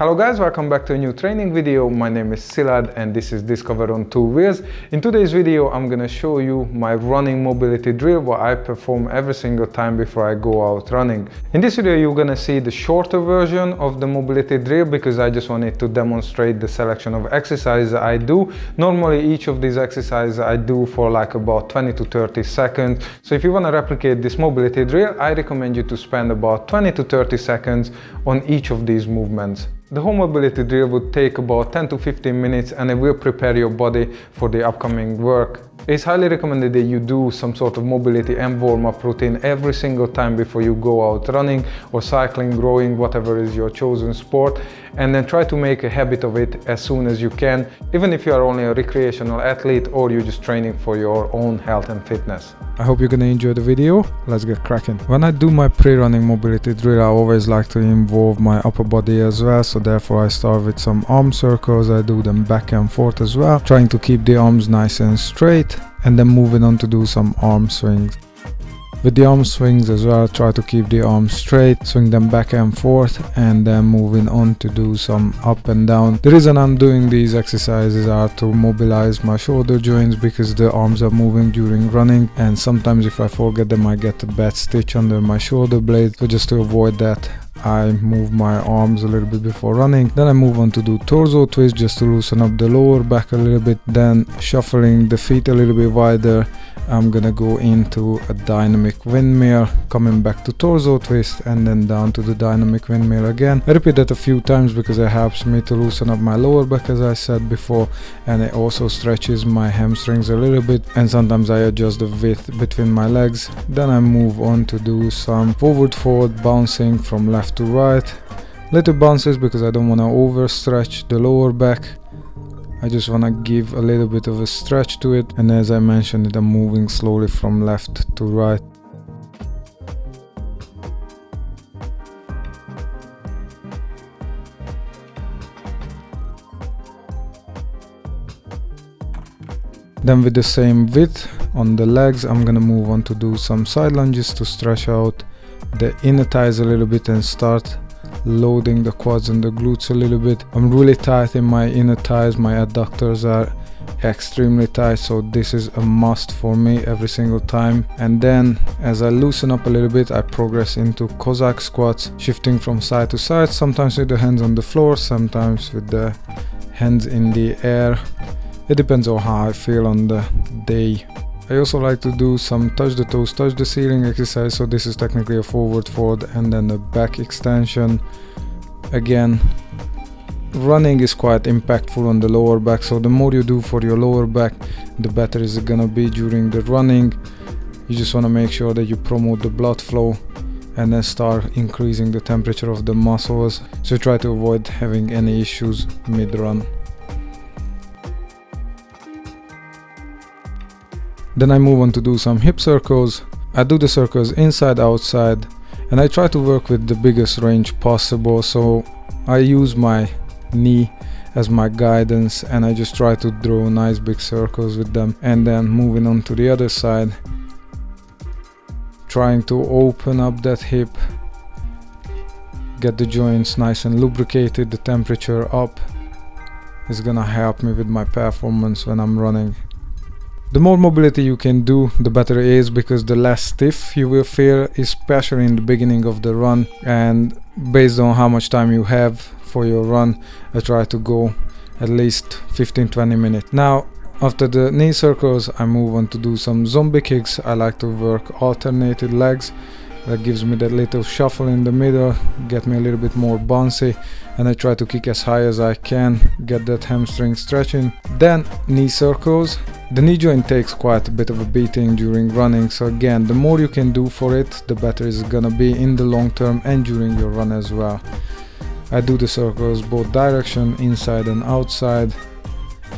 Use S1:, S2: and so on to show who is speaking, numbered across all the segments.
S1: Hello guys, welcome back to a new training video. My name is Szilard and this is Discover on 2 Wheels. In today's video I'm gonna show you my running mobility drill, what I perform every single time before I go out running. In this video you're gonna see the shorter version of the mobility drill because I just wanted to demonstrate the selection of exercises I do. Normally each of these exercises I do for like about 20 to 30 seconds. So if you wanna replicate this mobility drill, I recommend you to spend about 20 to 30 seconds on each of these movements. The whole mobility drill would take about 10 to 15 minutes and it will prepare your body for the upcoming work. It's highly recommended that you do some sort of mobility and warm-up routine every single time before you go out running or cycling, rowing, whatever is your chosen sport, and then try to make a habit of it as soon as you can, even if you are only a recreational athlete or you're just training for your own health and fitness. I hope you're gonna enjoy the video. Let's get cracking. When I do my pre-running mobility drill, I always like to involve my upper body as well, so therefore I start with some arm circles. I do them back and forth as well, trying to keep the arms nice and straight, and then moving on to do some arm swings. With the arm swings as well, try to keep the arms straight, swing them back and forth, and then moving on to do some up and down. The reason I'm doing these exercises are to mobilize my shoulder joints because the arms are moving during running, and sometimes if I forget them I get a bad stitch under my shoulder blade. So just to avoid that, I move my arms a little bit before running. Then I move on to do torso twist just to loosen up the lower back a little bit. Then shuffling the feet a little bit wider, I'm gonna go into a dynamic windmill, coming back to torso twist and then down to the dynamic windmill again. I repeat that a few times because it helps me to loosen up my lower back, as I said before, and it also stretches my hamstrings a little bit, and sometimes I adjust the width between my legs. Then I move on to do some forward fold, bouncing from left to right. Little bounces because I don't want to overstretch the lower back. I just want to give a little bit of a stretch to it, and as I mentioned, I'm moving slowly from left to right. Then with the same width on the legs, I'm gonna move on to do some side lunges to stretch out the inner thighs a little bit and start loading the quads and the glutes a little bit. I'm really tight in my inner thighs, my adductors are extremely tight, so this is a must for me every single time. And then as I loosen up a little bit, I progress into Cossack squats, shifting from side to side, sometimes with the hands on the floor, sometimes with the hands in the air. It depends on how I feel on the day. I also like to do some touch the toes, touch the ceiling exercise, so this is technically a forward fold and then a back extension. Again, running is quite impactful on the lower back, so the more you do for your lower back, the better is it gonna be during the running. You just want to make sure that you promote the blood flow and then start increasing the temperature of the muscles, so try to avoid having any issues mid-run. Then I move on to do some hip circles. I do the circles inside, outside, and I try to work with the biggest range possible, so I use my knee as my guidance and I just try to draw nice big circles with them. And then moving on to the other side, trying to open up that hip, get the joints nice and lubricated, the temperature up is gonna help me with my performance when I'm running. The more mobility you can do, the better it is because the less stiff you will feel, especially in the beginning of the run. And based on how much time you have for your run, I try to go at least 15-20 minutes. Now, after the knee circles, I move on to do some zombie kicks. I like to work alternated legs. That gives me that little shuffle in the middle, get me a little bit more bouncy, and I try to kick as high as I can, get that hamstring stretching. Then knee circles. The knee joint takes quite a bit of a beating during running, so again, the more you can do for it, the better it's gonna be in the long term and during your run as well. I do the circles both direction, inside and outside,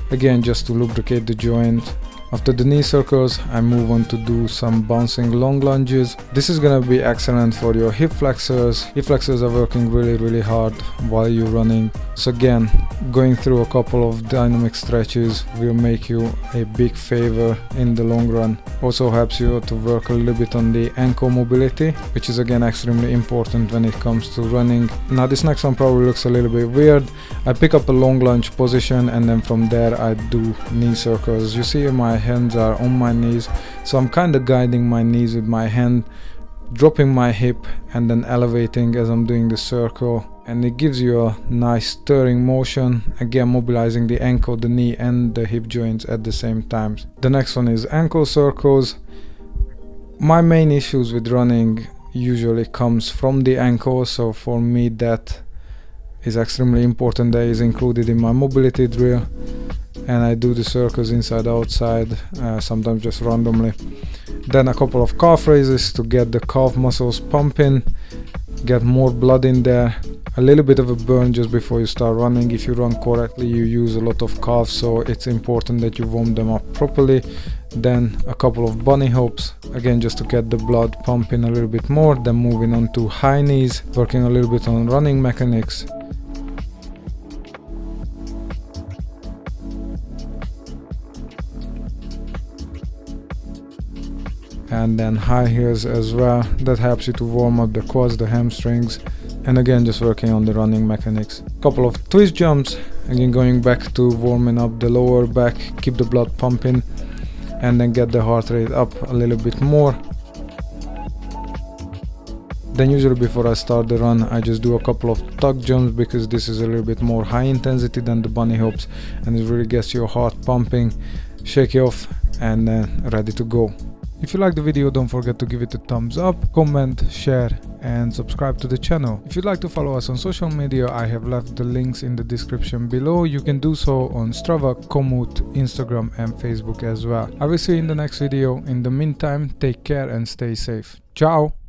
S1: again just to lubricate the joint. After the knee circles, I move on to do some bouncing long lunges. This is gonna be excellent for your hip flexors. Hip flexors are working really hard while you're running. So again, going through a couple of dynamic stretches will make you a big favor in the long run. Also helps you to work a little bit on the ankle mobility, which is again extremely important when it comes to running. Now this next one probably looks a little bit weird. I pick up a long lunge position and then from there I do knee circles. You see my hands are on my knees, so I'm kind of guiding my knees with my hand, dropping my hip and then elevating as I'm doing the circle, and it gives you a nice stirring motion, again mobilizing the ankle, the knee and the hip joints at the same time. The next one is ankle circles. My main issues with running usually comes from the ankle, so for me that is extremely important. That is included in my mobility drill, and I do the circles inside outside, sometimes just randomly. Then a couple of calf raises to get the calf muscles pumping, get more blood in there. A little bit of a burn just before you start running. If you run correctly, you use a lot of calves, so it's important that you warm them up properly. Then a couple of bunny hops, again just to get the blood pumping a little bit more. Then moving on to high knees, working a little bit on running mechanics. And then high heels as well. That helps you to warm up the quads, the hamstrings, and again just working on the running mechanics. Couple of twist jumps, again going back to warming up the lower back, keep the blood pumping, and then get the heart rate up a little bit more. Then usually before I start the run, I just do a couple of tuck jumps, because this is a little bit more high intensity than the bunny hops, and it really gets your heart pumping. Shake it off and ready to go. If you like the video, don't forget to give it a thumbs up, comment, share and subscribe to the channel. If you'd like to follow us on social media, I have left the links in the description below. You can do so on Strava, Komoot, Instagram and Facebook as well. I will see you in the next video. In the meantime, take care and stay safe. Ciao!